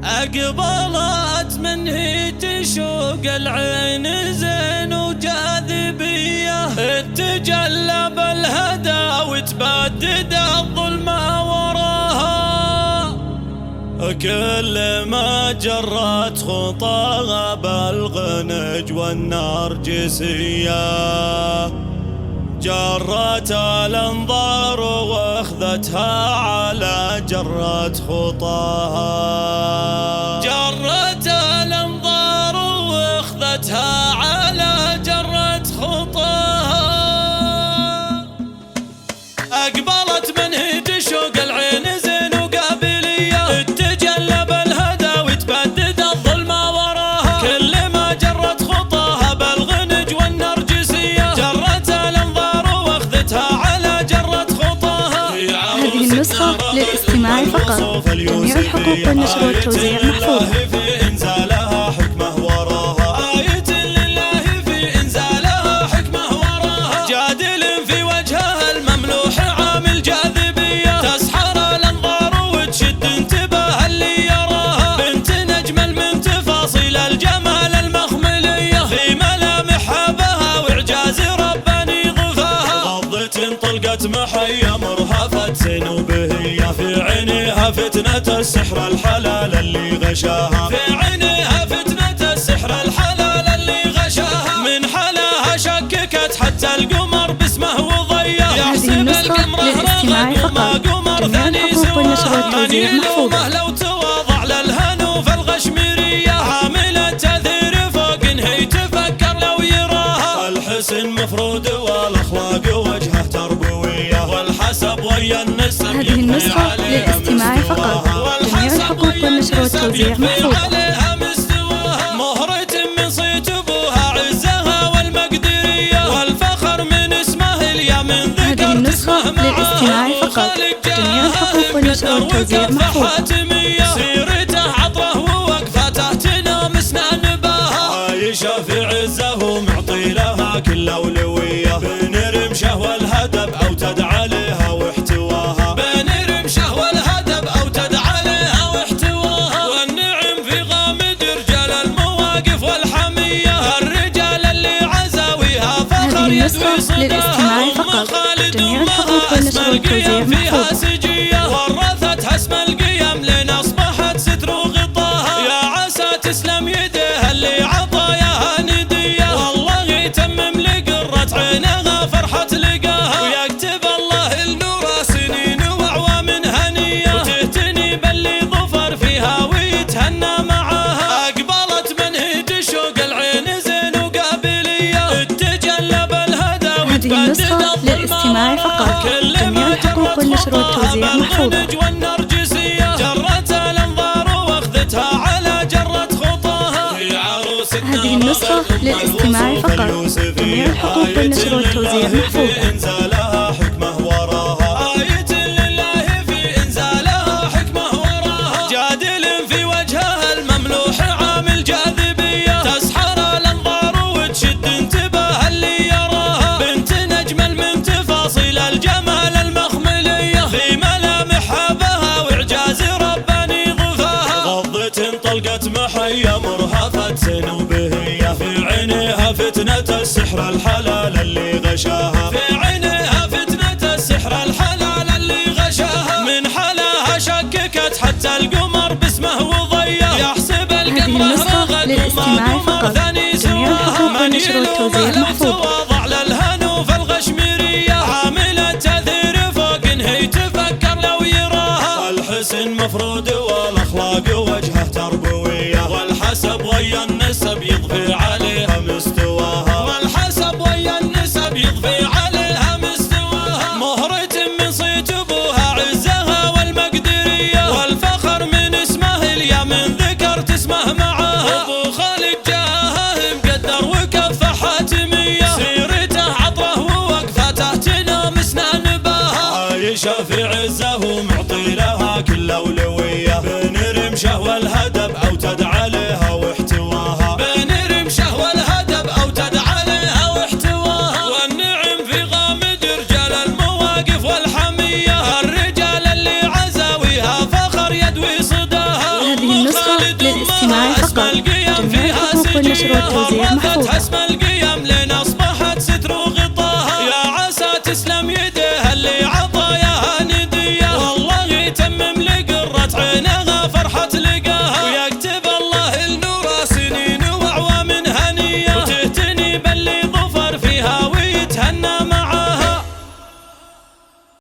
أقبلت من هي تشوق العين زين وجاذبية، تجلى بالهدى وتبدد الظلمة وراها. كل ما جرت خطاها بالغنج والنرجسية، جرت الانظار واخذتها على جرت خطاها. جرت الانظار واخذتها على جرت خطاها. اقبلت من هي تشوق العين زين وقابلية، تجلى بالهدى وتبدد الظلمة وراها. كل ما جرت خطاها بالغنج والنرجسية، جرت الانظار واخذتها على جرت خطاها. هذه النسخة للاستماع فقط، جميع الحقوق والنشر والتوزيع محفوظة. طلقت محية مرهفة زينوبهية، في عينيها فتنة السحر الحلال اللي غشاها. في عينيها فتنة السحر الحلال اللي غشاها. من حلاها شككت حتى القمر باسمه وضياه. هذه النسخة للاستماع فقط، جميع الحقوق والنشر والتوزيع محفوظة. لو تواضع للهنو فالغشميرية، عاملة تأثير فوق هي تفكر لو يراها. الحسن مفروض والاخلاق وجهه تربويه، والحسب ويا النسب. هذه النسخة للاستماع فقط، جميع الحقوق والنشر والتوزيع محفوظة. مهرة من صيت ابوها عزها والمقدرية، والفخر من اسمه اليا من ذكر. هذه النسخة للاستماع فقط، جميع الحقوق والنشر والتوزيع محفوظة. سيرته عطره ووقفته تنام اسنان باها، عايشة في عزه ومعطي لها كل اولوية. بين رمشه والهدب او تدعى لها واحتواها. بين رمشه والهدب او تدعى لها واحتواها. والنعم في غامد رجال المواقف والحمية، الرجال اللي عزاويها فخر يدوي صداها. للاستماع فقط، جميع الحقوق والنشر والتوزيع محفوظة. ورثتها اسم القيم لين اصبحت ستر وغطاها. يا عسى تسلم يديها اللي عطاياها ندية، والله يتمم لقرة عينها فرحة لقاها. ويكتب الله النور سنين واعوام هنية، وتهتني باللي ظفر فيها ويتهنى معاها. اقبلت من هي تشوق العين زين وقابلية، تجلى بالهدى هذه النسخة للاستماع فقط، جميع الحقوق والنشر والتوزيع محفوظة. جرت الانظار واخذتها على جرت خطاها. هذه النسخة للاستماع فقط، جميع الحقوق والنشر والتوزيع محفوظة. انزالها حكمه وراها، آية لله في انزالها حكمه وراها. جادل في وجهها المملوح عامل جاذبية، تسحر الانظار وتشد انتباه اللي يراها. بنت نجمل من تفاصيل الجمال المخملية، في ملامحها بها واعجاز رباني ضفاها. غضة طلقت محية مرهفة زينوبهية، في عينيها فتنة السحر الحلال اللي غشاها. في عينيها فتنة السحر الحلال اللي غشاها. من حلاها شككت حتى القمر باسمه وضياه. يحسب القمر رغد للاستماع فقط، جميع الحقوق والنشر والتوزيع محفوظة. تواضع للهنو فالغشميرية، عاملة تأثير فوق هي تفكر لو يراها. الحسن مفروض والاخلاق وجهه تربويه، والحسب ويا النسب يضفي عليها مستواها. والحسب ويا النسب يضفي عليها مستواها. مهرة من صيت ابوها عزها والمقدرية، والفخر من اسمه اليا من ذكرت اسمه معاها. ابو خالد جاها مقدر وكفه حاتمية، سيرته عطره ووقفته تنام اسنان باها. عايشة في عزه ومعطي لها كل اولوية. بين رمشه والهدب او تدعى لها واحتواها. بين رمشه والهدب او تدعى لها واحتواها. والنعم في غامد رجال المواقف والحمية، الرجال اللي عزاويها فخر يدوي صداها. هذه النسخة فقط. جميع الحقوق والنشر والتوزيع محفوظة.